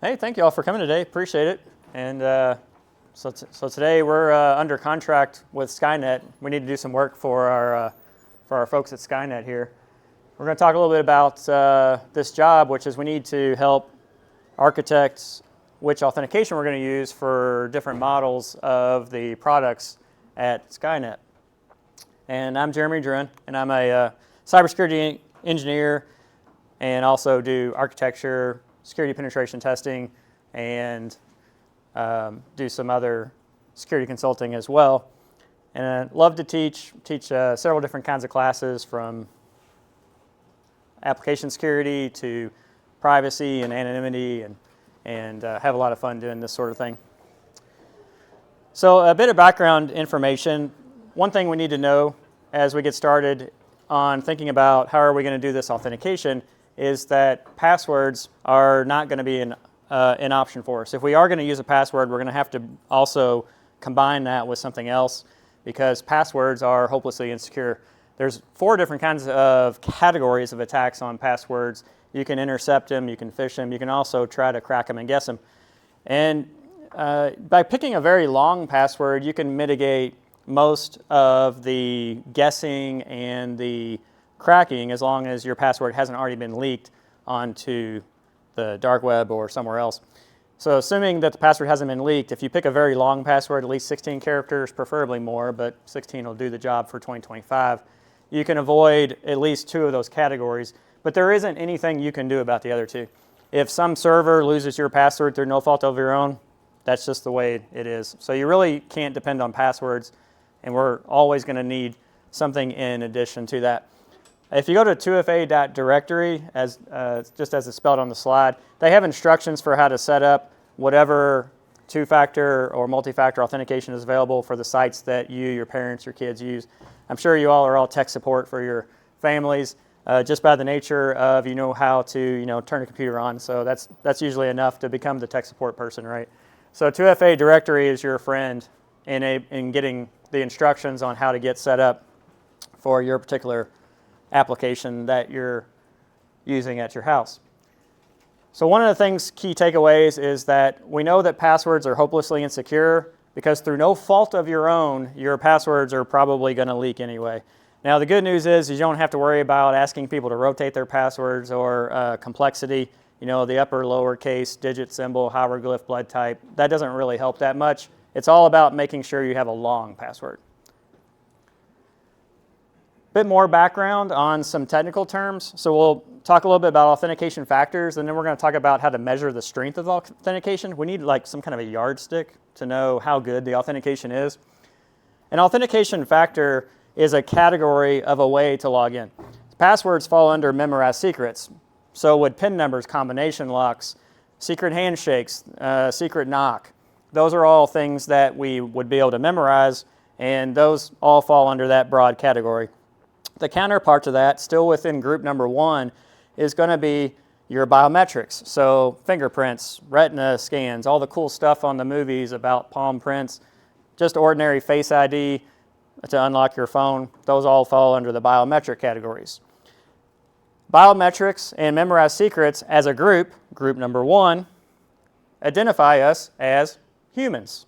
Hey, thank you all for coming today. Appreciate it. And so today we're under contract with Skynet. We need to do some work for our folks at Skynet here. We're going to talk a little bit about this job, which is we need to help architect which authentication we're going to use for different models of the products at Skynet. And I'm Jeremy Dren, and I'm a cybersecurity engineer and also do architecture, security penetration testing, and do some other security consulting as well. And I love to teach several different kinds of classes, from application security to privacy and anonymity, and have a lot of fun doing this sort of thing. So a bit of background information. One thing we need to know as we get started on thinking about how are we going to do this authentication is that passwords are not going to be an option for us. If we are going to use a password, we're going to have to also combine that with something else, because passwords are hopelessly insecure. There's 4 different kinds of categories of attacks on passwords. You can intercept them, you can phish them, you can also try to crack them and guess them. And by picking a very long password, you can mitigate most of the guessing and the cracking, as long as your password hasn't already been leaked onto the dark web or somewhere else. So assuming that the password hasn't been leaked, if you pick a very long password, at least 16 characters, preferably more, but 16 will do the job for 2025, you can avoid at least 2 of those categories. But there isn't anything you can do about the other 2. If some server loses your password through no fault of your own, that's just the way it is. So you really can't depend on passwords, and we're always going to need something in addition to that. If you go to 2fa.directory, just as it's spelled on the slide, they have instructions for how to set up whatever 2-factor or multi-factor authentication is available for the sites that you, your parents, your kids use. I'm sure you all are all tech support for your families, just by the nature of how to turn a computer on. So that's usually enough to become the tech support person, right? So 2FA directory is your friend in getting the instructions on how to get set up for your particular application that you're using at your house. So one of the key takeaways is that we know that passwords are hopelessly insecure because through no fault of your own, your passwords are probably going to leak anyway. Now the good news is you don't have to worry about asking people to rotate their passwords or complexity. The upper lowercase, digit, symbol, hieroglyph, blood type. That doesn't really help that much. It's all about making sure you have a long password. Bit more background on some technical terms. So we'll talk a little bit about authentication factors, and then we're going to talk about how to measure the strength of authentication. We need some kind of a yardstick to know how good the authentication is. An authentication factor is a category of a way to log in. Passwords fall under memorized secrets. So would PIN numbers, combination locks, secret handshakes, secret knock. Those are all things that we would be able to memorize, and those all fall under that broad category. The counterpart to that, still within group number 1, is going to be your biometrics. So fingerprints, retina scans, all the cool stuff on the movies about palm prints, just ordinary Face ID to unlock your phone. Those all fall under the biometric categories. Biometrics and memorized secrets as a group number 1, identify us as humans.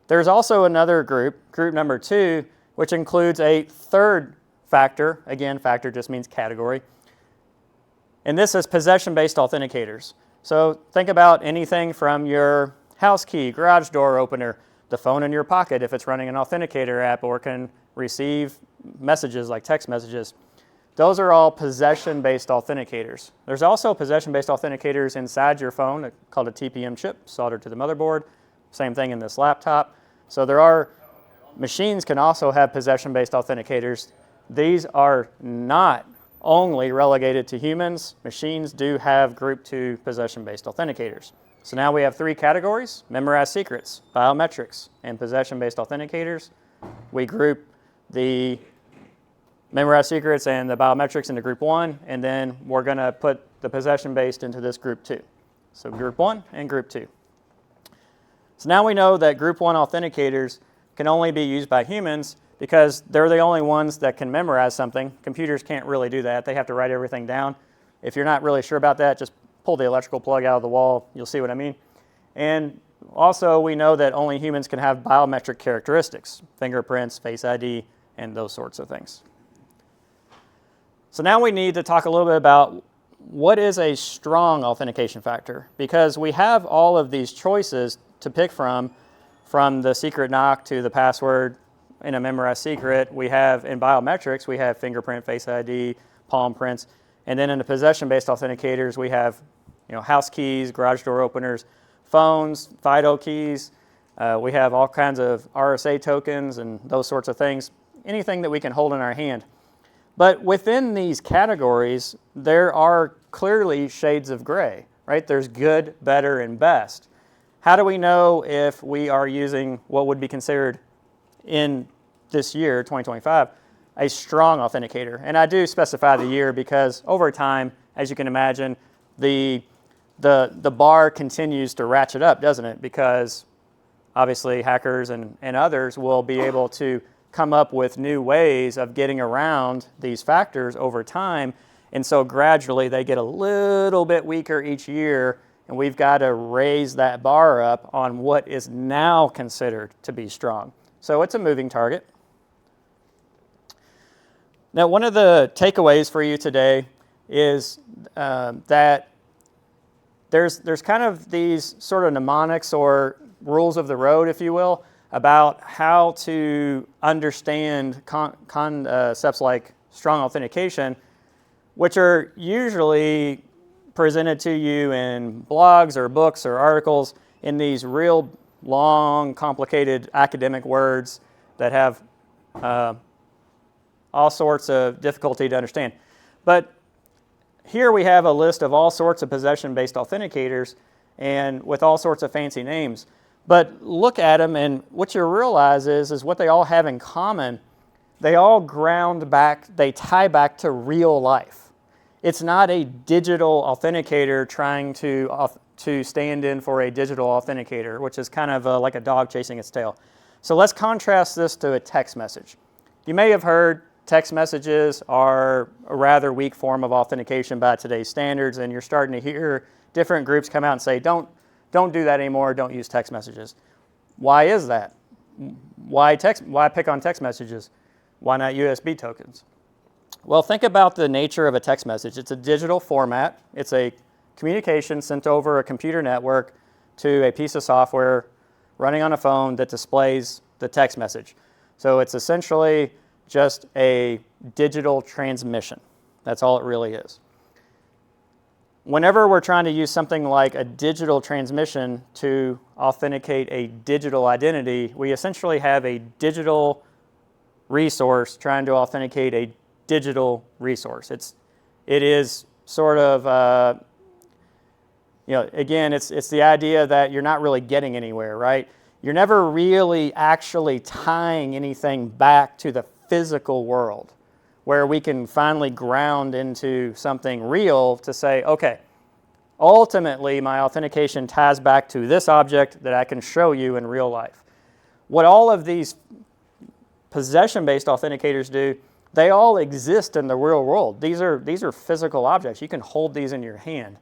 There's also another group number 2, which includes a third factor. Again, factor just means category. And this is possession-based authenticators. So think about anything from your house key, garage door opener, the phone in your pocket if it's running an authenticator app or can receive messages like text messages. Those are all possession-based authenticators. There's also possession-based authenticators inside your phone called a TPM chip soldered to the motherboard. Same thing in this laptop. So machines can also have possession-based authenticators. These are not only relegated to humans. Machines do have group 2 possession-based authenticators. So now we have 3 categories: memorized secrets, biometrics, and possession-based authenticators. We group the memorized secrets and the biometrics into group 1, and then we're going to put the possession-based into this group 2. So group 1 and group 2. So now we know that group 1 authenticators can only be used by humans because they're the only ones that can memorize something. Computers can't really do that. They have to write everything down. If you're not really sure about that, just pull the electrical plug out of the wall. You'll see what I mean. And also, we know that only humans can have biometric characteristics, fingerprints, Face ID, and those sorts of things. So now we need to talk a little bit about what is a strong authentication factor, because we have all of these choices to pick from the secret knock to the password in a memorized secret. We have, in biometrics, we have fingerprint, Face ID, palm prints, and then in the possession-based authenticators, we have house keys, garage door openers, phones, FIDO keys. We have all kinds of RSA tokens and those sorts of things, anything that we can hold in our hand. But within these categories, there are clearly shades of gray, right? There's good, better, and best. How do we know if we are using what would be considered in this year, 2025, a strong authenticator? And I do specify the year because over time, as you can imagine, the bar continues to ratchet up, doesn't it? Because obviously hackers and others will be able to come up with new ways of getting around these factors over time. And so gradually they get a little bit weaker each year, and we've got to raise that bar up on what is now considered to be strong. So it's a moving target. Now, one of the takeaways for you today is that there's kind of these sort of mnemonics or rules of the road, if you will, about how to understand concepts like strong authentication, which are usually presented to you in blogs or books or articles in these real long, complicated academic words that have all sorts of difficulty to understand. But here we have a list of all sorts of possession-based authenticators and with all sorts of fancy names. But look at them, and what you realize is what they all have in common. They all ground back, they tie back to real life. It's not a digital authenticator trying to stand in for a digital authenticator, which is kind of like a dog chasing its tail. So let's contrast this to a text message. You may have heard text messages are a rather weak form of authentication by today's standards, and you're starting to hear different groups come out and say, don't do that anymore, don't use text messages. Why is that? Why pick on text messages? Why not USB tokens? Well, think about the nature of a text message. It's a digital format. It's a communication sent over a computer network to a piece of software running on a phone that displays the text message. So it's essentially just a digital transmission. That's all it really is. Whenever we're trying to use something like a digital transmission to authenticate a digital identity, we essentially have a digital resource trying to authenticate a digital resource. It is sort of, again, it's the idea that you're not really getting anywhere, right? You're never really actually tying anything back to the physical world where we can finally ground into something real to say, okay, ultimately my authentication ties back to this object that I can show you in real life. What all of these possession-based authenticators do, they all exist in the real world. These are physical objects. You can hold these in your hand.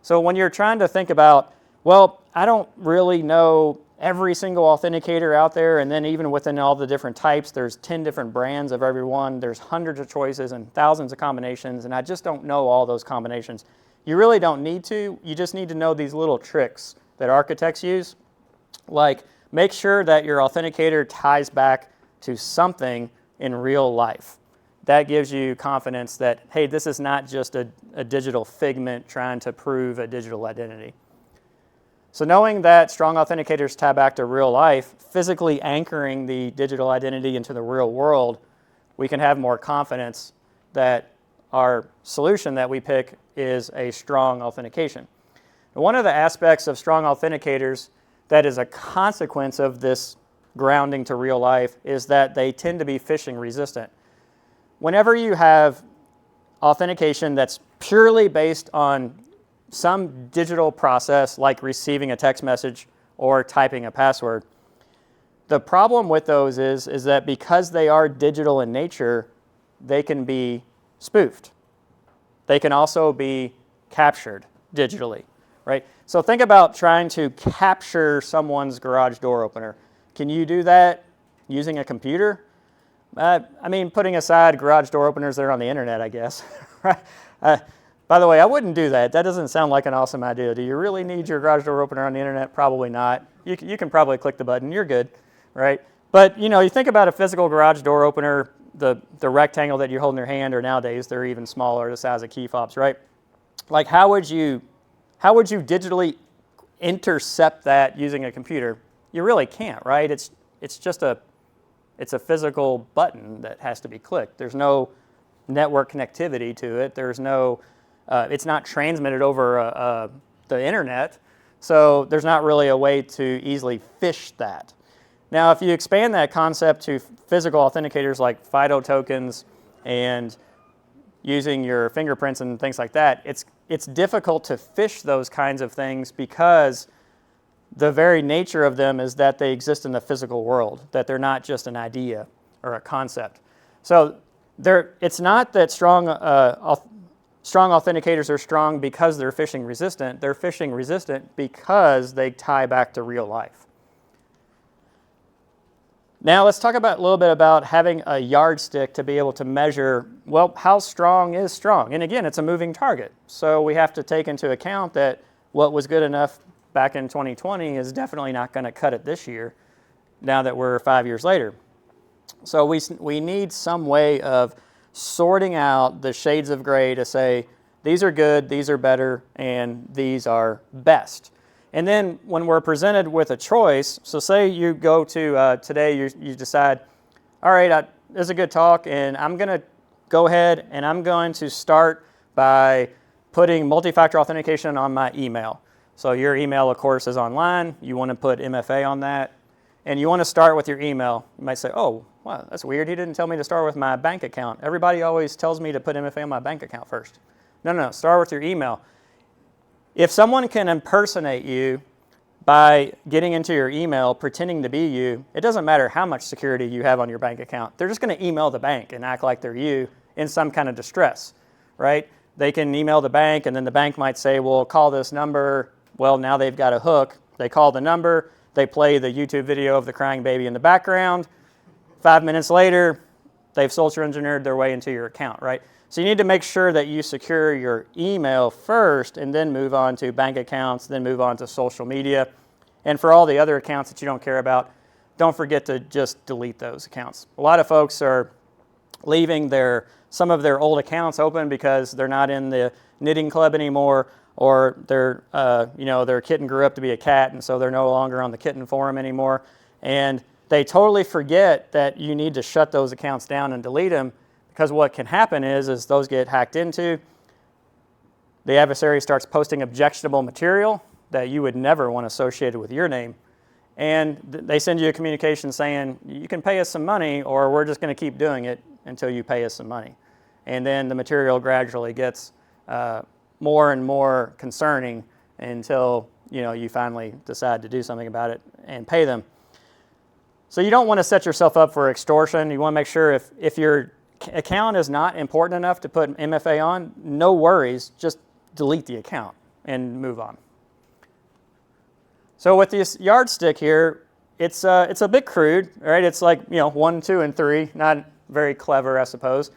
So when you're trying to think about, well, I don't really know every single authenticator out there, and then even within all the different types, there's 10 different brands of every one. There's hundreds of choices and thousands of combinations, and I just don't know all those combinations. You really don't need to. You just need to know these little tricks that architects use, like make sure that your authenticator ties back to something in real life. That gives you confidence that, hey, this is not just a digital figment trying to prove a digital identity. So knowing that strong authenticators tie back to real life, physically anchoring the digital identity into the real world, we can have more confidence that our solution that we pick is a strong authentication. And one of the aspects of strong authenticators that is a consequence of this grounding to real life is that they tend to be phishing resistant. Whenever you have authentication that's purely based on some digital process like receiving a text message or typing a password, the problem with those is that because they are digital in nature, they can be spoofed. They can also be captured. digitally, right? So think about trying to capture someone's garage door opener. Can you do that using a computer? I mean, putting aside garage door openers that are on the internet, I guess, right? By the way, I wouldn't do that. That doesn't sound like an awesome idea. Do you really need your garage door opener on the internet? Probably not. You can probably click the button. You're good, right? But, you think about a physical garage door opener, the rectangle that you hold in your hand, or nowadays they're even smaller, the size of key fobs, right? Like, how would you digitally intercept that using a computer? You really can't, right? It's just a physical button that has to be clicked. There's no network connectivity to it. There's no, it's not transmitted over the internet, so there's not really a way to easily phish that. Now, if you expand that concept to physical authenticators like FIDO tokens and using your fingerprints and things like that, it's difficult to phish those kinds of things because the very nature of them is that they exist in the physical world, that they're not just an idea or a concept. So it's not that strong authenticators are strong because they're phishing resistant. They're phishing resistant because they tie back to real life. Now let's talk a little bit about having a yardstick to be able to measure, well, how strong is strong? And again, it's a moving target. So we have to take into account that what was good enough back in 2020 is definitely not going to cut it this year, now that we're 5 years later. So we need some way of sorting out the shades of gray to say, these are good, these are better, and these are best. And then when we're presented with a choice, so say you go to today, you decide, all right, this is a good talk, and I'm going to go ahead and I'm going to start by putting multi-factor authentication on my email. So your email, of course, is online. You want to put MFA on that, and you want to start with your email. You might say, oh, wow, that's weird. He didn't tell me to start with my bank account. Everybody always tells me to put MFA on my bank account first. No, start with your email. If someone can impersonate you by getting into your email, pretending to be you, it doesn't matter how much security you have on your bank account. They're just going to email the bank and act like they're you in some kind of distress, right? They can email the bank, and then the bank might say, well, call this number. Well, now they've got a hook. They call the number. They play the YouTube video of the crying baby in the background. 5 minutes later, they've social engineered their way into your account, right? So you need to make sure that you secure your email first and then move on to bank accounts, then move on to social media. And for all the other accounts that you don't care about, don't forget to just delete those accounts. A lot of folks are leaving some of their old accounts open because they're not in the knitting club anymore, or their kitten grew up to be a cat, and so they're no longer on the kitten forum anymore. And they totally forget that you need to shut those accounts down and delete them, because what can happen is those get hacked into. The adversary starts posting objectionable material that you would never want associated with your name. And they send you a communication saying, you can pay us some money, or we're just going to keep doing it until you pay us some money. And then the material gradually gets more and more concerning until you finally decide to do something about it and pay them. So you don't want to set yourself up for extortion. You want to make sure if your account is not important enough to put MFA on, no worries, just delete the account and move on. So with this yardstick here, it's a bit crude, right? It's like 1, 2, and 3, not very clever, I suppose.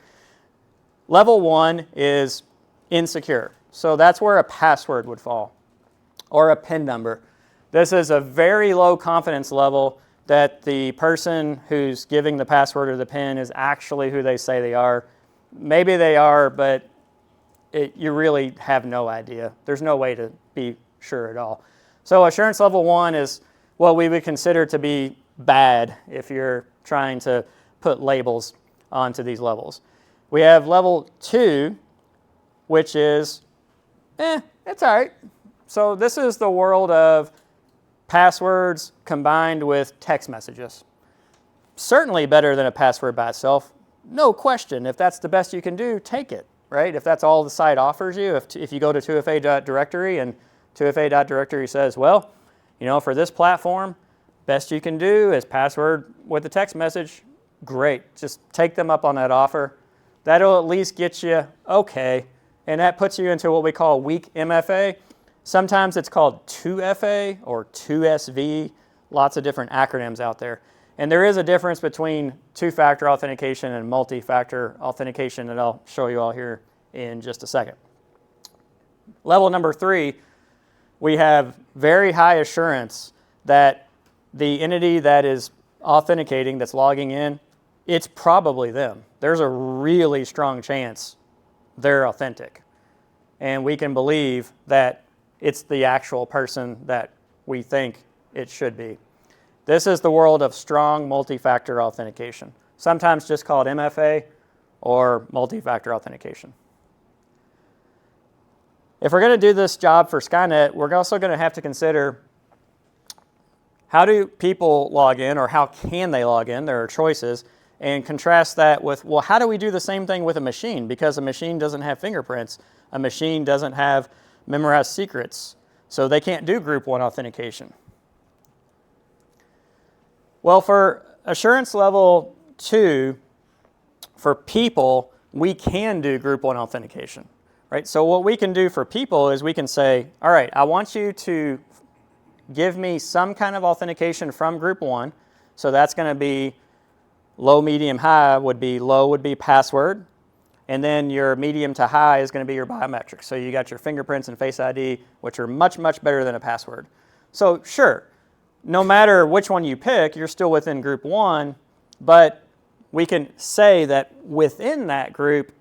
Level 1 is insecure. So that's where a password would fall, or a PIN number. This is a very low confidence level that the person who's giving the password or the PIN is actually who they say they are. Maybe they are, but you really have no idea. There's no way to be sure at all. So assurance level 1 is what we would consider to be bad if you're trying to put labels onto these levels. We have level 2, which is, it's all right. So this is the world of passwords combined with text messages. Certainly better than a password by itself. No question. If that's the best you can do, take it, right? If that's all the site offers you, if you go to 2FA.directory and 2FA.directory says, well, for this platform, best you can do is password with a text message, great. Just take them up on that offer. That'll at least get you, okay, and that puts you into what we call weak MFA. Sometimes it's called 2FA or 2SV, lots of different acronyms out there. And there is a difference between two-factor authentication and multi-factor authentication that I'll show you all here in just a second. Level number 3, we have very high assurance that the entity that is authenticating, that's logging in, it's probably them. There's a really strong chance they're authentic. And we can believe that it's the actual person that we think it should be. This is the world of strong multi-factor authentication, sometimes just called MFA or multi-factor authentication. If we're going to do this job for Skynet, we're also going to have to consider how do people log in, or how can they log in? There are choices, and contrast that with, well, how do we do the same thing with a machine? Because a machine doesn't have fingerprints. A machine doesn't have memorized secrets, so they can't do group 1 authentication. Well, for assurance level 2, for people, we can do group 1 authentication, right? So what we can do for people is we can say, all right, I want you to give me some kind of authentication from group 1. So that's going to be low, medium, high. Low would be password. And then your medium to high is going to be your biometrics. So you got your fingerprints and Face ID, which are much, much better than a password. So sure, no matter which one you pick, you're still within group 1, but we can say that within that group,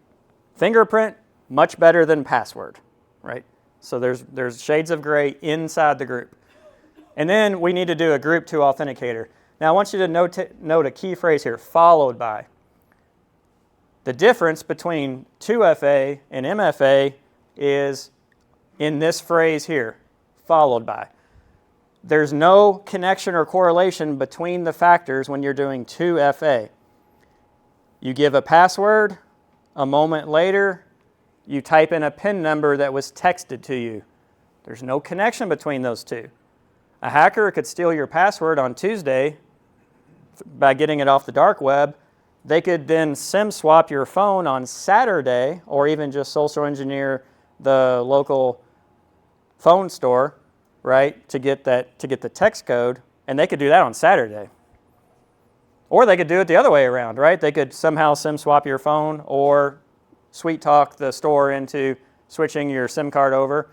fingerprint, much better than password, right? So there's shades of gray inside the group. And then we need to do a group 2 authenticator. Now I want you to note a key phrase here, followed by. The difference between 2FA and MFA is in this phrase here, followed by. There's no connection or correlation between the factors when you're doing 2FA. You give a password, a moment later, you type in a PIN number that was texted to you. There's no connection between those two. A hacker could steal your password on Tuesday by getting it off the dark web. They could then SIM swap your phone on Saturday, or even just social engineer the local phone store, right, to get the text code, and they could do that on Saturday. Or they could do it the other way around, right? They could somehow SIM swap your phone or sweet talk the store into switching your SIM card over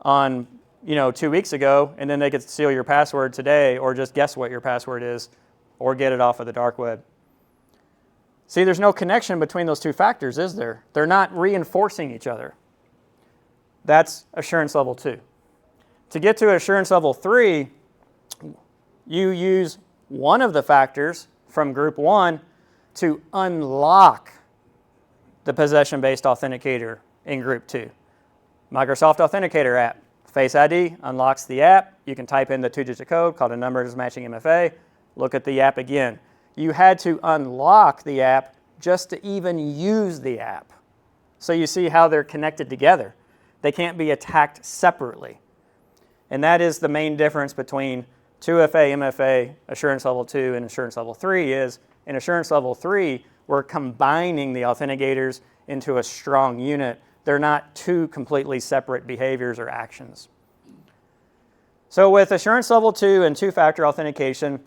on 2 weeks ago, and then they could steal your password today, or just guess what your password is, or get it off of the dark web. See, there's no connection between those two factors, is there? They're not reinforcing each other. That's assurance level 2. To get to assurance level 3, you use one of the factors from group 1 to unlock the possession-based authenticator in group 2. Microsoft Authenticator app. Face ID unlocks the app. You can type in the 2-digit code called a numbers matching MFA. Look at the app again. You had to unlock the app just to even use the app. So you see how they're connected together. They can't be attacked separately. And that is the main difference between 2FA, MFA, assurance level 2, and assurance level 3 is, in assurance level 3, we're combining the authenticators into a strong unit. They're not two completely separate behaviors or actions. So with assurance level 2 and two-factor authentication,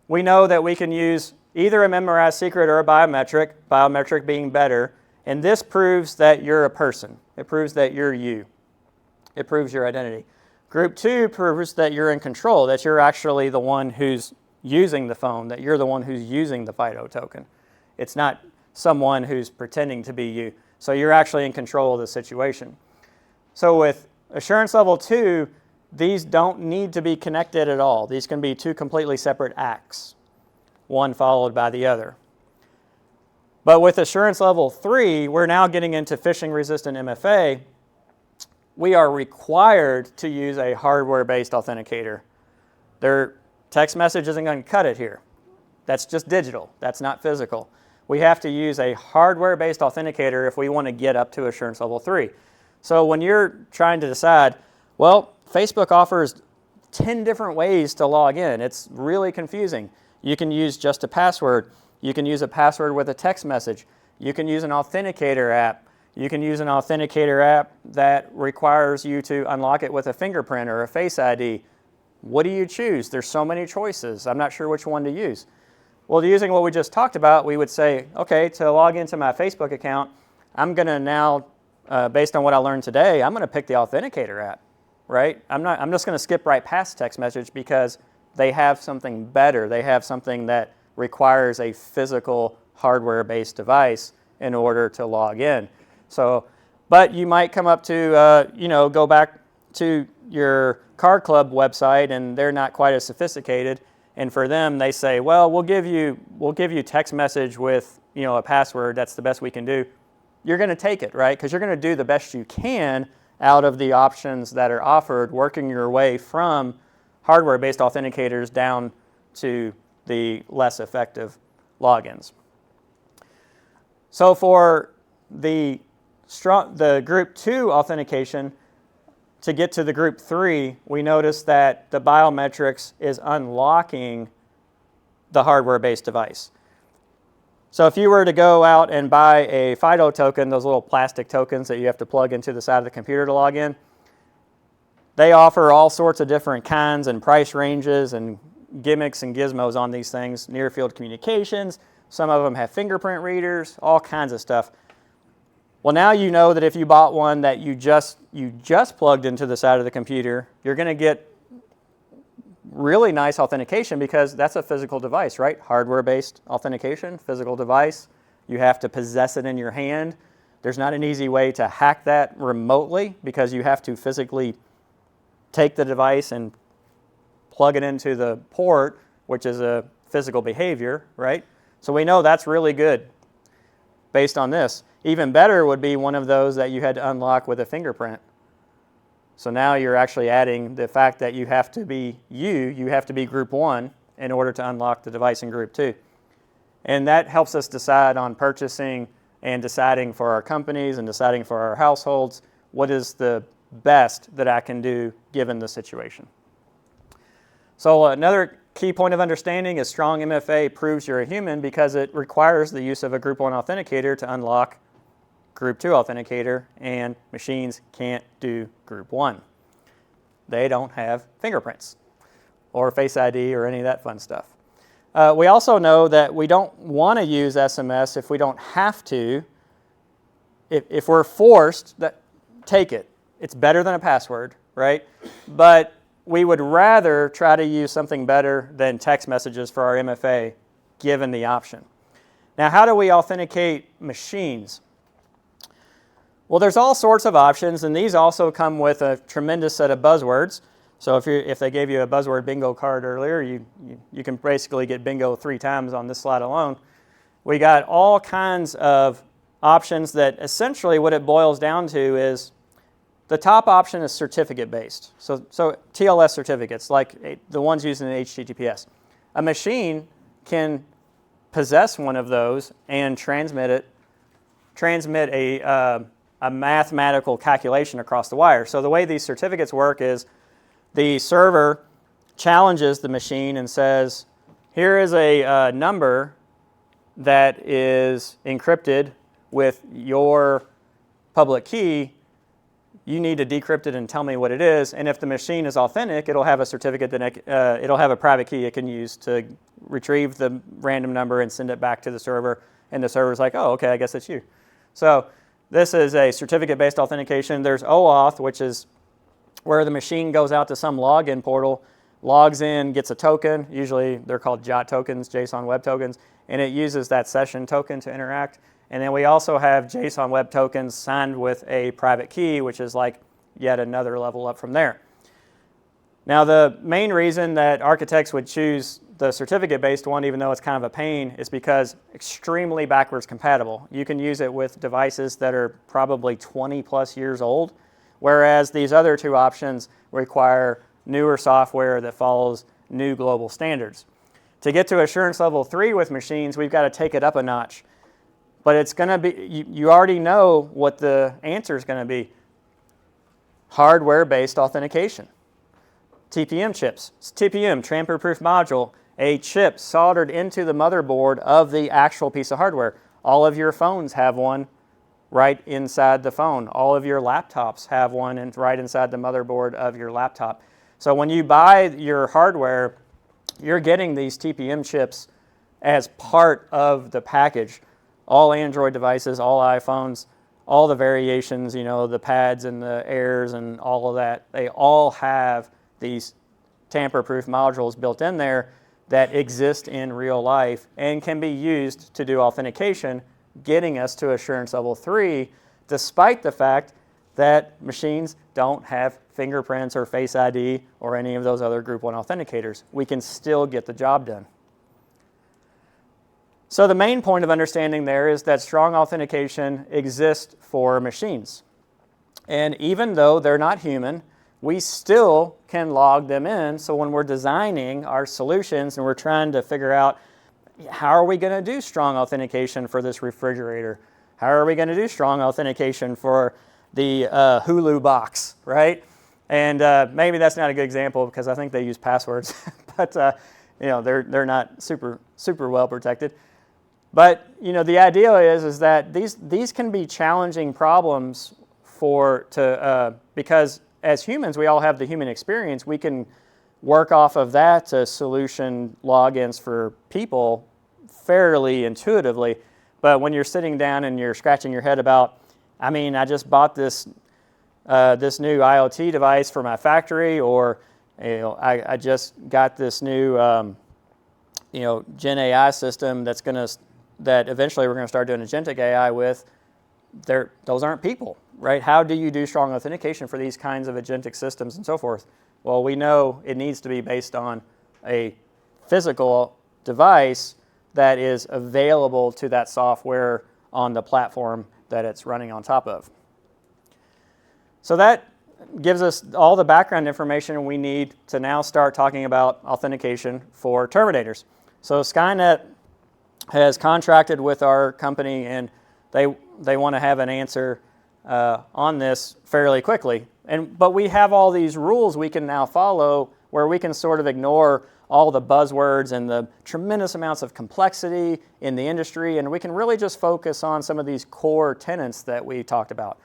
we know that we can use either a memorized secret or a biometric being better, and this proves that you're a person. It proves that you're you. It proves your identity. Group 2 proves that you're in control, that you're actually the one who's using the phone, that you're the one who's using the FIDO token. It's not someone who's pretending to be you. So you're actually in control of the situation. So with assurance level 2, these don't need to be connected at all. These can be two completely separate acts, one followed by the other. But with assurance level 3, we're now getting into phishing-resistant MFA. We are required to use a hardware-based authenticator. Their text message isn't going to cut it here. That's just digital. That's not physical. We have to use a hardware-based authenticator if we want to get up to assurance level 3. So when you're trying to decide, well, Facebook offers 10 different ways to log in. It's really confusing. You can use just a password. You can use a password with a text message. You can use an authenticator app. You can use an authenticator app that requires you to unlock it with a fingerprint or a Face ID. What do you choose? There's so many choices. I'm not sure which one to use. Well, using what we just talked about, we would say, okay, to log into my Facebook account, I'm going to now, based on what I learned today, I'm going to pick the authenticator app, right? I'm just going to skip right past text message because they have something better. They have something that requires a physical hardware-based device in order to log in. So, but you might come up to, go back to your car club website and they're not quite as sophisticated. And for them, they say, well, we'll give you text message with, a password. That's the best we can do. You're going to take it, right? Because you're going to do the best you can out of the options that are offered, working your way from hardware-based authenticators down to the less effective logins. So for the group 2 authentication, to get to the group 3, we notice that the biometrics is unlocking the hardware-based device. So if you were to go out and buy a FIDO token, those little plastic tokens that you have to plug into the side of the computer to log in, they offer all sorts of different kinds and price ranges and gimmicks and gizmos on these things, near-field communications. Some of them have fingerprint readers, all kinds of stuff. Well, now you know that if you bought one that you just plugged into the side of the computer, you're going to get really nice authentication because that's a physical device, right? Hardware-based authentication, physical device. You have to possess it in your hand. There's not an easy way to hack that remotely because you have to physically take the device and plug it into the port, which is a physical behavior, right? So we know that's really good based on this. Even better would be one of those that you had to unlock with a fingerprint. So now you're actually adding the fact that you have to be group 1 in order to unlock the device in group 2. And that helps us decide on purchasing and deciding for our companies and deciding for our households what is the best that I can do given the situation. So another key point of understanding is strong MFA proves you're a human because it requires the use of a group 1 authenticator to unlock group 2 authenticator, and machines can't do group 1. They don't have fingerprints or Face ID or any of that fun stuff. We also know that we don't want to use SMS if we don't have to. If we're forced, take it. It's better than a password, right? But we would rather try to use something better than text messages for our MFA, given the option. Now, how do we authenticate machines? Well, there's all sorts of options, and these also come with a tremendous set of buzzwords. So if they gave you a buzzword bingo card earlier, you can basically get bingo 3 times on this slide alone. We got all kinds of options that essentially what it boils down to is the top option is certificate-based. So TLS certificates, like the ones used in HTTPS. A machine can possess one of those and transmit a mathematical calculation across the wire. So the way these certificates work is the server challenges the machine and says, here is a number that is encrypted with your public key. You need to decrypt it and tell me what it is. And if the machine is authentic, it'll have a certificate that it'll have a private key it can use to retrieve the random number and send it back to the server. And the server's like, oh, okay, I guess it's you. So this is a certificate-based authentication. There's OAuth, which is where the machine goes out to some login portal, logs in, gets a token. Usually they're called JOT tokens, JSON Web Tokens, and it uses that session token to interact. And then we also have JSON Web Tokens signed with a private key, which is like yet another level up from there. Now, the main reason that architects would choose the certificate-based one, even though it's kind of a pain, is because extremely backwards compatible. You can use it with devices that are probably 20 plus years old, whereas these other 2 options require newer software that follows new global standards. To get to assurance level 3 with machines, we've got to take it up a notch. But it's going to be, you already know what the answer is going to be. Hardware-based authentication. TPM chips. TPM, tamper-proof module, a chip soldered into the motherboard of the actual piece of hardware. All of your phones have one right inside the phone. All of your laptops have one right inside the motherboard of your laptop. So when you buy your hardware, you're getting these TPM chips as part of the package. All Android devices, all iPhones, all the variations, the pads and the Airs and all of that, they all have these tamper-proof modules built in there that exist in real life and can be used to do authentication, getting us to assurance level 3, despite the fact that machines don't have fingerprints or Face ID or any of those other Group 1 authenticators. We can still get the job done. So the main point of understanding there is that strong authentication exists for machines. And even though they're not human, we still can log them in. So when we're designing our solutions and we're trying to figure out how are we going to do strong authentication for this refrigerator? How are we going to do strong authentication for the Hulu box, right? And maybe that's not a good example because I think they use passwords, but they're not super well protected. But the idea is that these can be challenging problems because as humans we all have the human experience. We can work off of that to solution logins for people fairly intuitively. But when you're sitting down and you're scratching your head about, I just bought this new IoT device for my factory, or I just got this new Gen AI system that eventually we're going to start doing agentic AI with. Those aren't people, right? How do you do strong authentication for these kinds of agentic systems and so forth? Well, we know it needs to be based on a physical device that is available to that software on the platform that it's running on top of. So that gives us all the background information we need to now start talking about authentication for terminators. So Skynet has contracted with our company, and they want to have an answer on this fairly quickly. But we have all these rules we can now follow where we can sort of ignore all the buzzwords and the tremendous amounts of complexity in the industry, and we can really just focus on some of these core tenets that we talked about.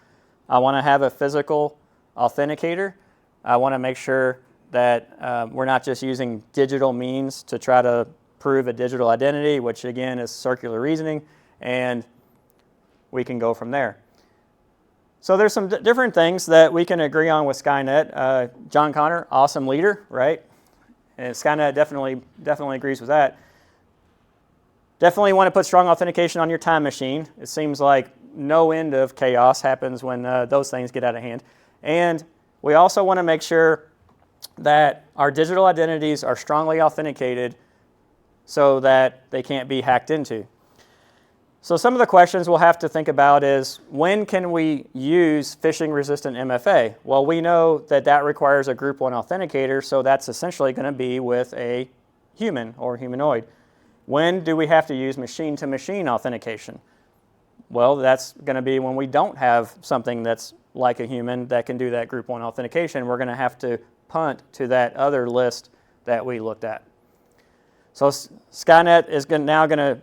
I want to have a physical authenticator. I want to make sure that we're not just using digital means to try to prove a digital identity, which again is circular reasoning, and we can go from there. So there's some different things that we can agree on with Skynet. John Connor, awesome leader, right? And Skynet definitely agrees with that. Definitely want to put strong authentication on your time machine. It seems like no end of chaos happens when those things get out of hand. And we also want to make sure that our digital identities are strongly authenticated so that they can't be hacked into. So some of the questions we'll have to think about is, when can we use phishing-resistant MFA? Well, we know that requires a Group 1 authenticator, so that's essentially going to be with a human or humanoid. When do we have to use machine-to-machine authentication? Well, that's going to be when we don't have something that's like a human that can do that Group 1 authentication. We're going to have to punt to that other list that we looked at. So Skynet is now going to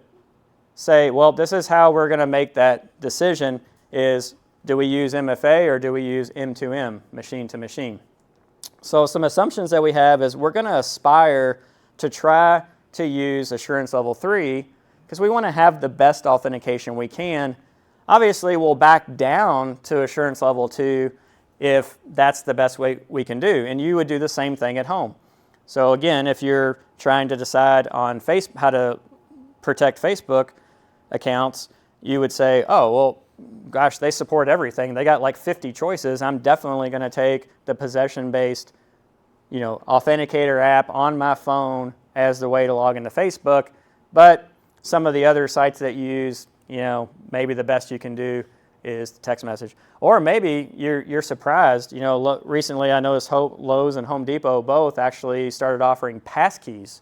say, well, this is how we're going to make that decision, is do we use MFA or do we use M2M, machine to machine? So some assumptions that we have is we're going to aspire to try to use assurance level 3 because we want to have the best authentication we can. Obviously, we'll back down to assurance level 2 if that's the best way we can do, and you would do the same thing at home. So again, if you're trying to decide on how to protect Facebook accounts, you would say, oh, well, gosh, they support everything. They got like 50 choices. I'm definitely going to take the possession-based, authenticator app on my phone as the way to log into Facebook. But some of the other sites that you use, maybe the best you can do is text message. Or maybe you're surprised. Recently I noticed Lowe's and Home Depot both actually started offering passkeys,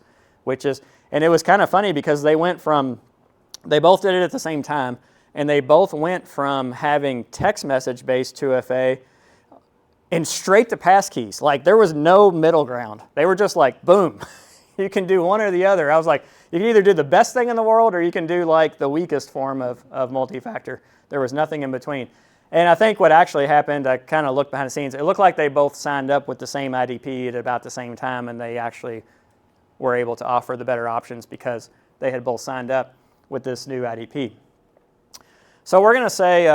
and it was kind of funny because they both did it at the same time, and they both went from having text message based 2FA and straight to passkeys. Like there was no middle ground. They were just like, boom, you can do one or the other. I was like, you can either do the best thing in the world or you can do like the weakest form of multi-factor. There was nothing in between. And I think what actually happened, I kind of looked behind the scenes, it looked like they both signed up with the same IDP at about the same time, and they actually were able to offer the better options because they had both signed up with this new IDP. So we're going to say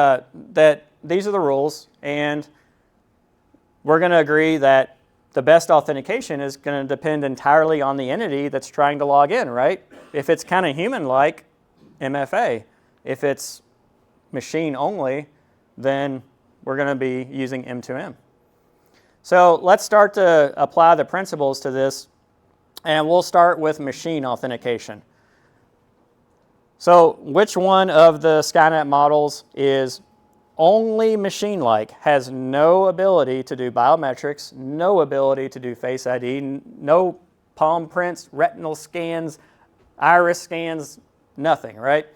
that these are the rules, and we're going to agree that the best authentication is going to depend entirely on the entity that's trying to log in, right? If it's kind of human-like, MFA. If it's machine only, then we're going to be using M2M. So let's start to apply the principles to this, and we'll start with machine authentication. So which one of the Skynet models is only machine-like, has no ability to do biometrics, no ability to do Face ID, no palm prints, retinal scans, iris scans, nothing, right?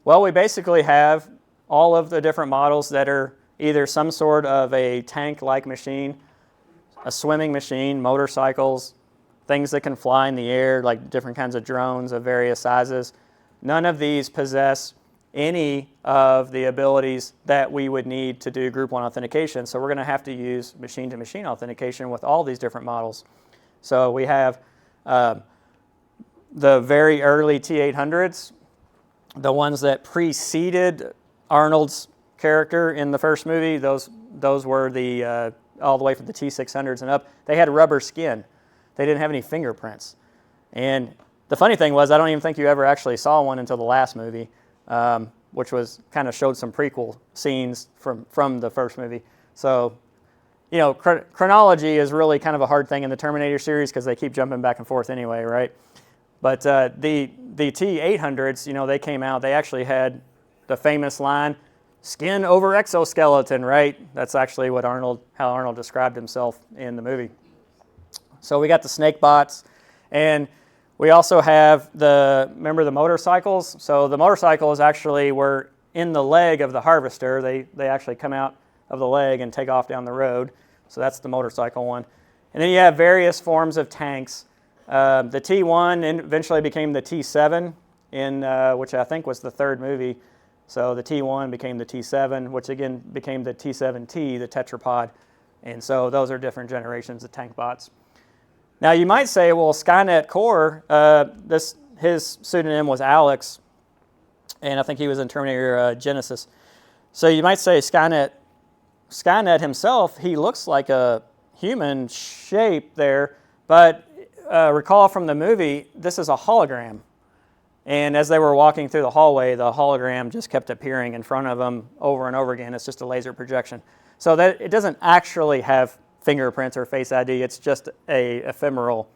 Well, we basically have all of the different models that are either some sort of a tank-like machine, a swimming machine, motorcycles, things that can fly in the air, like different kinds of drones of various sizes. None of these possess any of the abilities that we would need to do Group 1 authentication. So we're going to have to use machine-to-machine authentication with all these different models. So we have the very early T800s, the ones that preceded Arnold's character in the first movie. Those were the all the way from the T600s and up. They had rubber skin. They didn't have any fingerprints. And the funny thing was, I don't even think you ever actually saw one until the last movie, which was kind of showed some prequel scenes from the first movie. So, you know, chronology is really kind of a hard thing in the Terminator series because they keep jumping back and forth anyway, right? But the T800s, you know, they came out, they actually had the famous line, skin over exoskeleton, right? That's actually what how Arnold described himself in the movie. So we got the snake bots, and we also have remember the motorcycles? So the motorcycles actually were in the leg of the harvester. They actually come out of the leg and take off down the road. So that's the motorcycle one. And then you have various forms of tanks. The T1 eventually became the T7, which I think was the third movie. So the T1 became the T7, which again became the T7T, the tetrapod. And so those are different generations of tank bots. Now you might say, well, Skynet Core, his pseudonym was Alex, and I think he was in Terminator Genesis. So you might say Skynet himself, he looks like a human shape there, but recall from the movie, this is a hologram. And as they were walking through the hallway, the hologram just kept appearing in front of them over and over again. It's just a laser projection. So that it doesn't actually have fingerprints or Face ID. It's just a ephemeral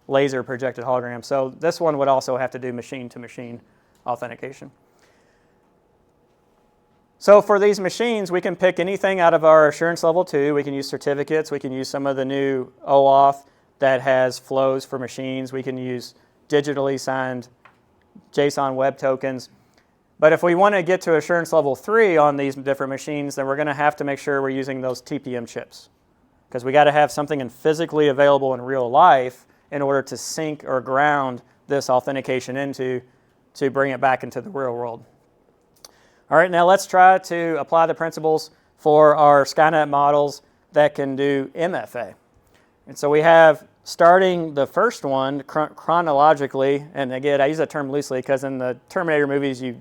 laser projected hologram. So this one would also have to do machine-to-machine authentication. So for these machines, we can pick anything out of our assurance level 2. We can use certificates. We can use some of the new OAuth that has flows for machines. We can use digitally signed JSON web tokens. But if we want to get to assurance level 3 on these different machines, then we're going to have to make sure we're using those TPM chips, because we got to have something physically available in real life in order to sync or ground this authentication into to bring it back into the real world. All right, now let's try to apply the principles for our Skynet models that can do MFA. And so we have, starting the first one chronologically, and again, I use that term loosely because in the Terminator movies, you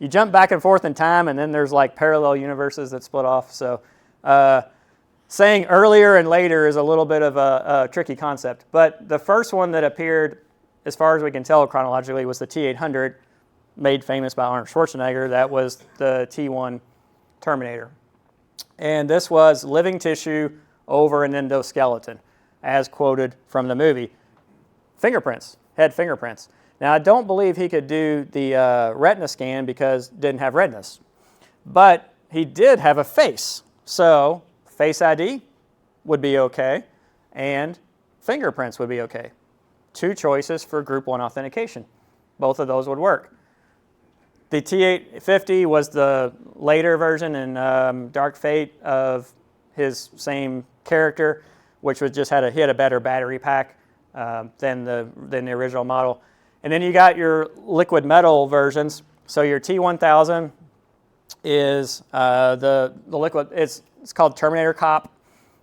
jump back and forth in time, and then there's like parallel universes that split off. So saying earlier and later is a little bit of a tricky concept. But the first one that appeared, as far as we can tell chronologically, was the T800, made famous by Arnold Schwarzenegger. That was the T1 Terminator. And this was living tissue over an endoskeleton, as quoted from the movie. Fingerprints, head fingerprints. Now, I don't believe he could do the retina scan because it didn't have retinas. But he did have a face. So Face ID would be okay, and fingerprints would be okay. 2 choices for Group 1 authentication. Both of those would work. The T850 was the later version in Dark Fate of his same character, which was just he had a better battery pack than the original model. And then you got your liquid metal versions. So your T1000 is the liquid. It's called Terminator Cop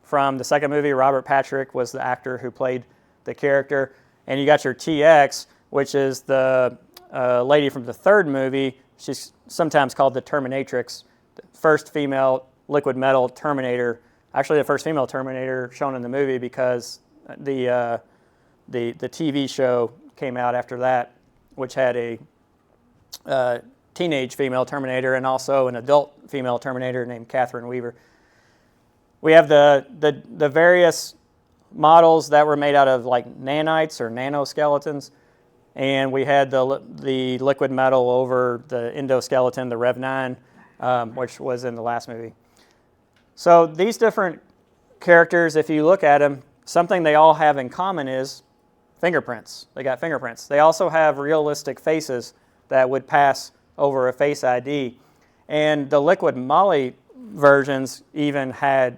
from the second movie. Robert Patrick was the actor who played the character. And you got your TX, which is the lady from the third movie. She's sometimes called the Terminatrix, the first female liquid metal Terminator. Actually, the first female Terminator shown in the movie, because the TV show came out after that, which had a teenage female Terminator and also an adult female Terminator named Catherine Weaver. We have the various models that were made out of like nanites or nanoskeletons, and we had the liquid metal over the endoskeleton, the Rev 9, which was in the last movie. So these different characters, if you look at them, something they all have in common is fingerprints. They got fingerprints. They also have realistic faces that would pass over a Face ID. And the liquid moly versions even had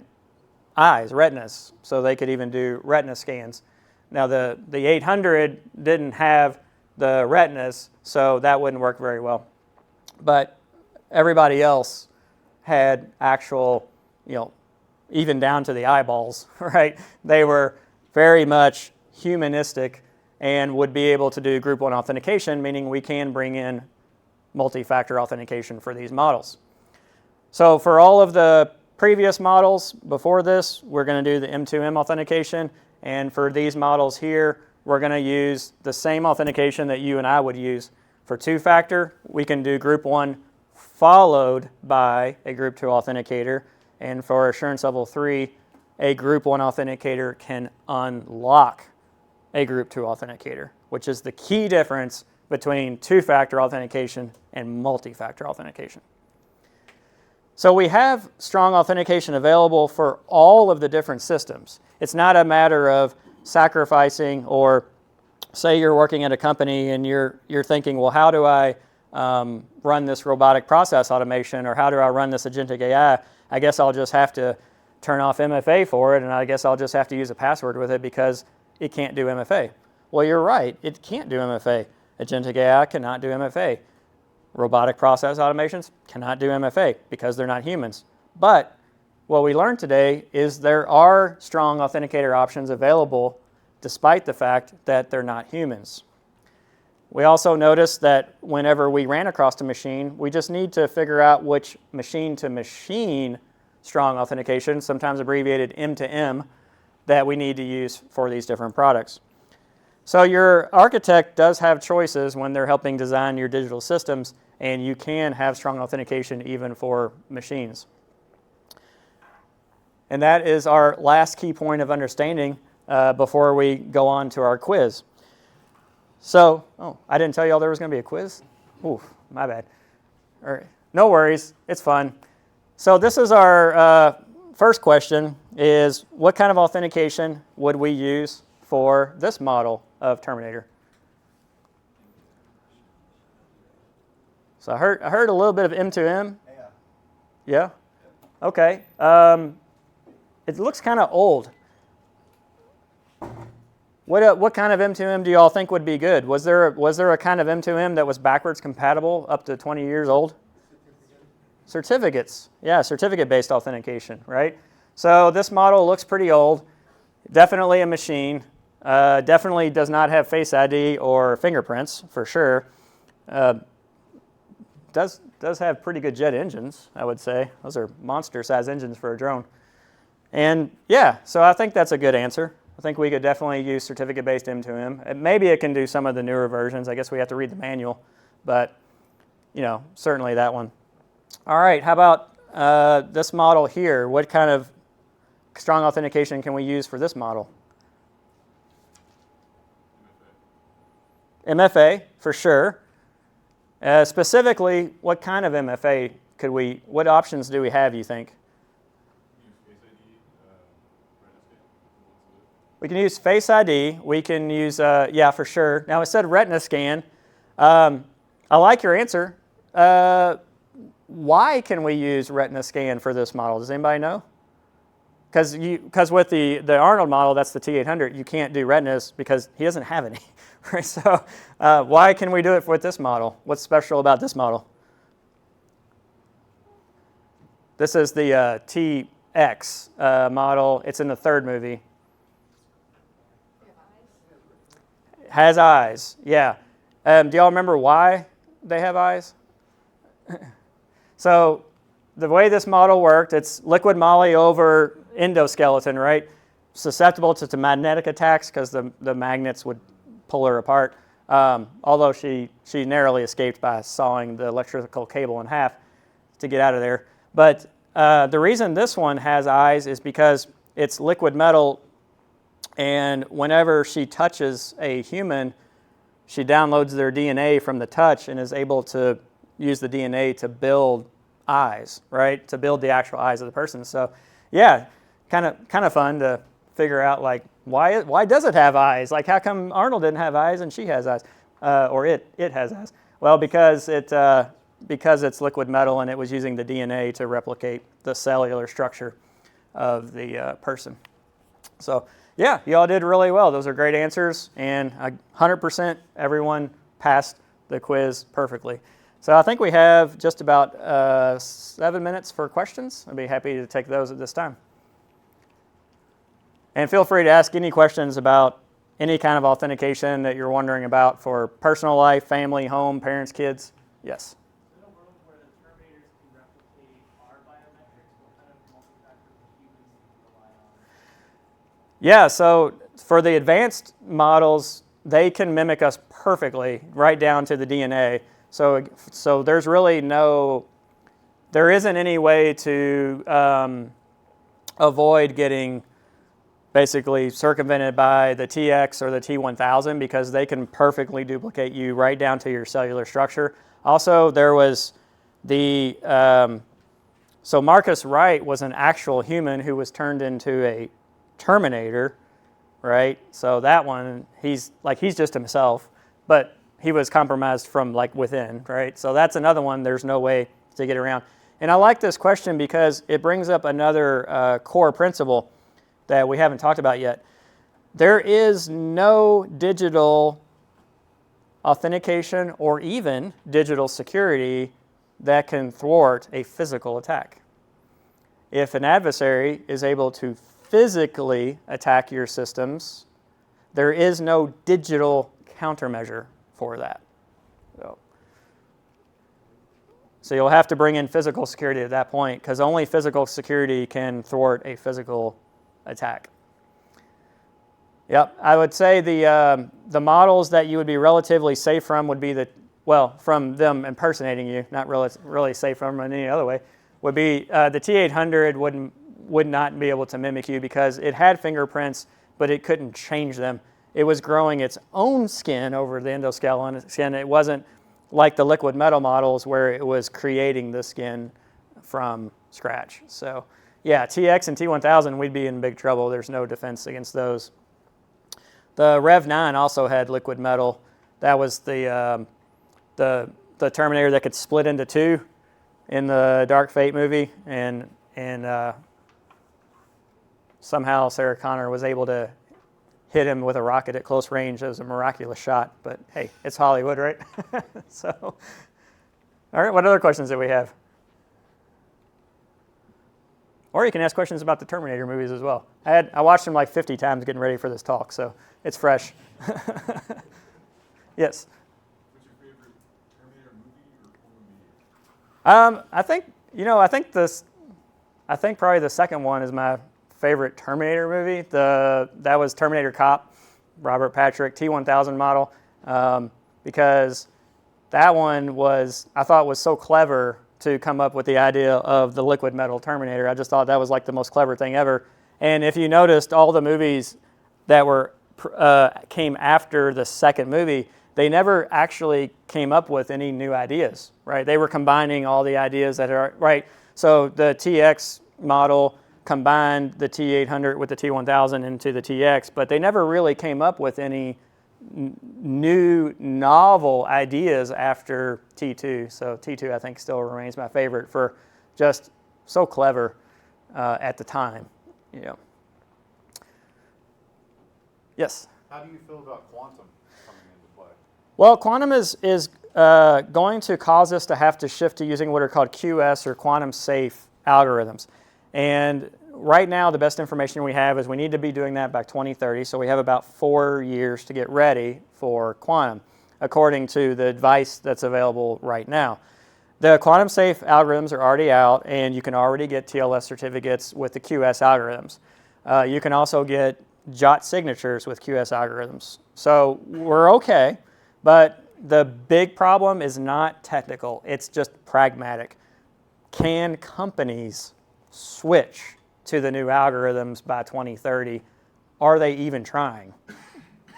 eyes, retinas, so they could even do retina scans. Now the 800 didn't have the retinas, so that wouldn't work very well. But everybody else had actual, even down to the eyeballs, right? They were very much humanistic and would be able to do group 1 authentication, meaning we can bring in multi-factor authentication for these models. So for all of the previous models before this, we're going to do the M2M authentication, and for these models here, we're going to use the same authentication that you and I would use. For 2-factor, we can do group 1 followed by a group 2 authenticator, and for assurance level 3, a group 1 authenticator can unlock a group 2 authenticator, which is the key difference between 2-factor authentication and multi-factor authentication. So we have strong authentication available for all of the different systems. It's not a matter of sacrificing, or say you're working at a company and you're thinking, well, how do I run this robotic process automation, or how do I run this agentic AI? I guess I'll just have to turn off MFA for it, and I guess I'll just have to use a password with it because it can't do MFA. Well, you're right, it can't do MFA. Agentic AI cannot do MFA. Robotic process automations cannot do MFA because they're not humans. But what we learned today is there are strong authenticator options available despite the fact that they're not humans. We also noticed that whenever we ran across a machine, we just need to figure out which machine-to-machine strong authentication, sometimes abbreviated M2M, that we need to use for these different products. So your architect does have choices when they're helping design your digital systems, and you can have strong authentication even for machines. And that is our last key point of understanding before we go on to our quiz. So, I didn't tell you all there was going to be a quiz? Ooh, my bad. All right. No worries, it's fun. So this is our first question, is what kind of authentication would we use for this model of Terminator? So I heard a little bit of M2M. Yeah? Okay. It looks kind of old. What kind of M2M do you all think would be good? Was there a kind of M2M that was backwards compatible up to 20 years old? Certificates. Yeah, certificate-based authentication, right? So this model looks pretty old. Definitely a machine. Definitely does not have Face ID or fingerprints, for sure. Does have pretty good jet engines, I would say. Those are monster-sized engines for a drone. And yeah, so I think that's a good answer. I think we could definitely use certificate-based M2M. Maybe it can do some of the newer versions. I guess we have to read the manual, but certainly that one. All right, how about this model here? What kind of strong authentication can we use for this model? MFA, for sure. Specifically, what kind of MFA what options do we have, you think? We can use Face ID. We can use, yeah, for sure. Now, it said retina scan. I like your answer. Why can we use retina scan for this model? Does anybody know? Because with the Arnold model, that's the T800, you can't do retinas because he doesn't have any. Right? So why can we do it with this model? What's special about this model? This is the TX model. It's in the third movie. Has eyes, yeah. Do y'all remember why they have eyes? So the way this model worked, it's liquid moly over endoskeleton, right? Susceptible to magnetic attacks because the magnets would pull her apart. Although she narrowly escaped by sawing the electrical cable in half to get out of there. But the reason this one has eyes is because it's liquid metal, and whenever she touches a human, she downloads their DNA from the touch and is able to use the DNA to build eyes, right? To build the actual eyes of the person. So, yeah, kind of fun to figure out, like, why does it have eyes? Like, how come Arnold didn't have eyes and she has eyes, or it has eyes? Well, because it's liquid metal and it was using the DNA to replicate the cellular structure of the person. So, yeah, you all did really well. Those are great answers, and 100% everyone passed the quiz perfectly. So I think we have just about 7 minutes for questions. I'd be happy to take those at this time. And feel free to ask any questions about any kind of authentication that you're wondering about for personal life, family, home, parents, kids. Yes? In a world where the terminators can replicate our biometrics, what kind of multi-factor do humans need to rely on? Yeah, so for the advanced models, they can mimic us perfectly, right down to the DNA. So there's really there isn't any way to avoid getting basically circumvented by the TX or the T1000 because they can perfectly duplicate you right down to your cellular structure. Also, there was so Marcus Wright was an actual human who was turned into a Terminator, right? So that one, he's just himself, but he was compromised from like within, right? So that's another one there's no way to get around. And I like this question because it brings up another core principle that we haven't talked about yet. There is no digital authentication or even digital security that can thwart a physical attack. If an adversary is able to physically attack your systems, there is no digital countermeasure for that. So you'll have to bring in physical security at that point because only physical security can thwart a physical attack. Yep, I would say the models that you would be relatively safe from would be from them impersonating you, not really safe from in any other way, would be the T800 would not be able to mimic you because it had fingerprints, but it couldn't change them. It was growing its own skin over the endoskeleton skin. It wasn't like the liquid metal models where it was creating the skin from scratch. So yeah, TX and T1000, we'd be in big trouble. There's no defense against those. The Rev 9 also had liquid metal. That was the Terminator that could split into two in the Dark Fate movie, and somehow Sarah Connor was able to hit him with a rocket at close range. It was a miraculous shot, but hey, it's Hollywood, right? So, all right, what other questions do we have? Or you can ask questions about the Terminator movies as well. I watched them like 50 times getting ready for this talk, so it's fresh. Yes? What's your favorite Terminator movie or media? I think probably the second one is my favorite Terminator movie. That was Terminator Cop, Robert Patrick, T1000 model, because that one I thought was so clever to come up with the idea of the liquid metal Terminator. I just thought that was like the most clever thing ever. And if you noticed, all the movies that came after the second movie, they never actually came up with any new ideas, right? They were combining all the ideas that are, right? So the TX model combined the T800 with the T1000 into the TX, but they never really came up with any new novel ideas after T2. So T2 I think still remains my favorite for just so clever at the time. Yes? How do you feel about quantum coming into play? Well, quantum is going to cause us to have to shift to using what are called QS or quantum safe algorithms. And right now, the best information we have is we need to be doing that by 2030, so we have about 4 years to get ready for quantum, according to the advice that's available right now. The quantum safe algorithms are already out, and you can already get TLS certificates with the QS algorithms. You can also get JOT signatures with QS algorithms. So we're okay, but the big problem is not technical, it's just pragmatic. Can companies switch to the new algorithms by 2030? Are they even trying,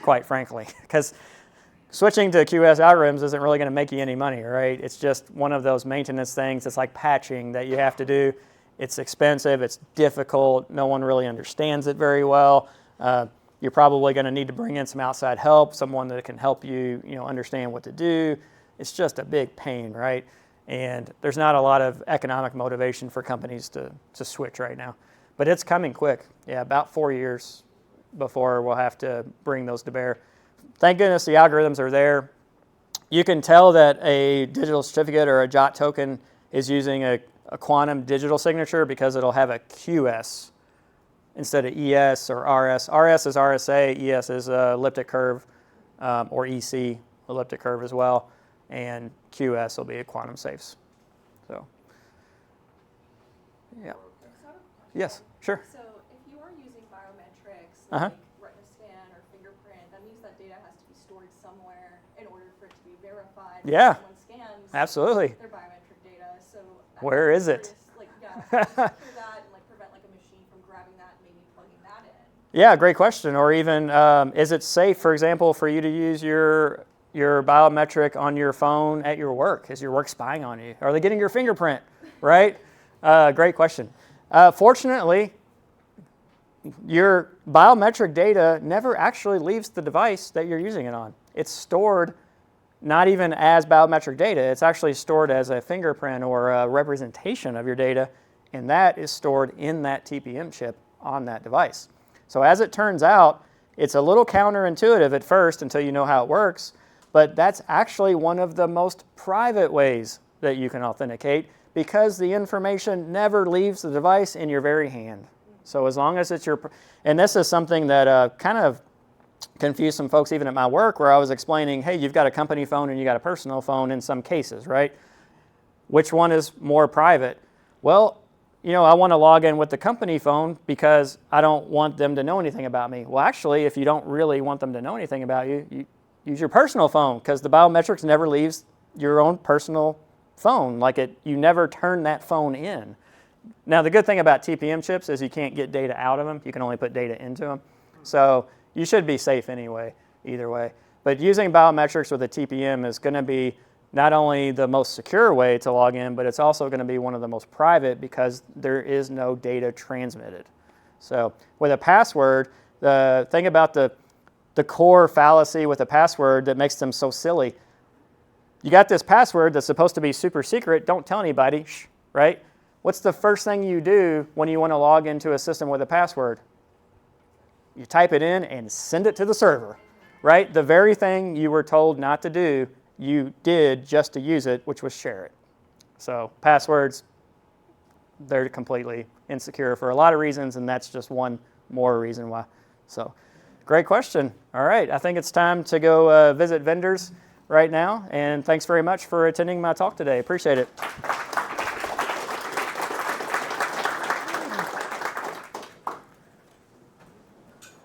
quite frankly? Because switching to QS algorithms isn't really going to make you any money, right? It's just one of those maintenance things. It's like patching that you have to do. It's expensive, it's difficult, no one really understands it very well. You're probably going to need to bring in some outside help, someone that can help you, understand what to do. It's just a big pain, right? And there's not a lot of economic motivation for companies to switch right now. But it's coming quick. Yeah, about 4 years before we'll have to bring those to bear. Thank goodness the algorithms are there. You can tell that a digital certificate or a JOT token is using a quantum digital signature because it'll have a QS instead of ES or RS. RS is RSA, ES is elliptic curve, or EC, elliptic curve as well, and QS will be a quantum safes. So, yeah. Yes, sure. So if you are using biometrics, Uh-huh. like retina scan or fingerprint, that means that data has to be stored somewhere in order for it to be verified. Yeah. Someone scans Absolutely. their biometric data. So Where is it? Like, yeah, secure that and like prevent like a machine from grabbing that and maybe plugging that in. Yeah, great question. Or even, is it safe, for example, for you to use your biometric on your phone at your work? Is your work spying on you? Are they getting your fingerprint, right? Great question. Fortunately, your biometric data never actually leaves the device that you're using it on. It's stored not even as biometric data. It's actually stored as a fingerprint or a representation of your data, and that is stored in that TPM chip on that device. So as it turns out, it's a little counterintuitive at first until you know how it works, but that's actually one of the most private ways that you can authenticate because the information never leaves the device in your very hand. So as long as it's and this is something that kind of confused some folks even at my work where I was explaining, hey, you've got a company phone and you got a personal phone in some cases, right? Which one is more private? Well, I want to log in with the company phone because I don't want them to know anything about me. Well, actually, if you don't really want them to know anything about you, you use your personal phone because the biometrics never leaves your own personal phone. You never turn that phone in. Now, the good thing about TPM chips is you can't get data out of them. You can only put data into them. So you should be safe anyway, either way. But using biometrics with a TPM is going to be not only the most secure way to log in, but it's also going to be one of the most private because there is no data transmitted. So with a password, the thing about the core fallacy with a password that makes them so silly, you got this password that's supposed to be super secret, don't tell anybody, right? What's the first thing you do when you want to log into a system with a password? You type it in and send it to the server, right? The very thing you were told not to do, you did just to use it, which was share it. So passwords, they're completely insecure for a lot of reasons, and that's just one more reason why. So great question. All right, I think it's time to go visit vendors right now, and thanks very much for attending my talk today. Appreciate it.